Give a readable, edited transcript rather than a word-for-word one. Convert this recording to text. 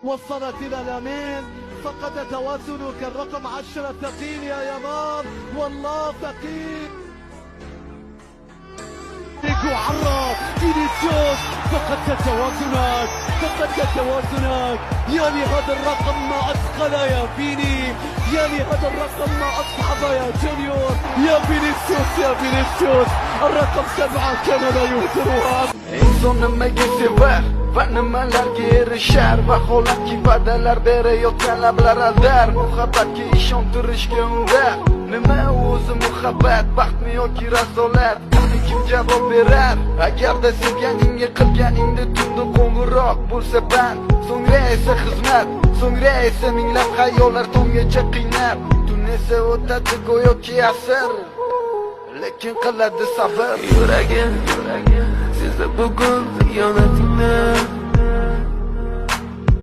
وصلت إلى الأمين، فقد توازنك الرقم 10 ثقيل يا يمام، والله ثقيل. عرّف فينيسيوس، فقدت توازنك، فقدت توازنك. يا لهذا الرقم ما أثقل يا فيني، يا لهذا الرقم ما أصعب يا جونيور. يا فينيسيوس يا فينيسيوس، الرقم 7 كان لا يهترها. İnson nimaga sevar va nimalarga erishar, vaholanki va'dalar berayotgan lablar aldar. Muhabbatga ishontirishga undar. Nima o'zi muhabbat, baxtmi yoki razolat? Buni kim javob berar? Agarda sevganingga qilganingda tunda qo'ng'iroq bo'lsa band, so'ngra esa xizmat, so'ngra esa minglab xayollar tonggacha qiynab. Tun esa o'tadi go'yoki asr, lekin qiladi sabr. Yuragim sezdi bugun xiyonatingni.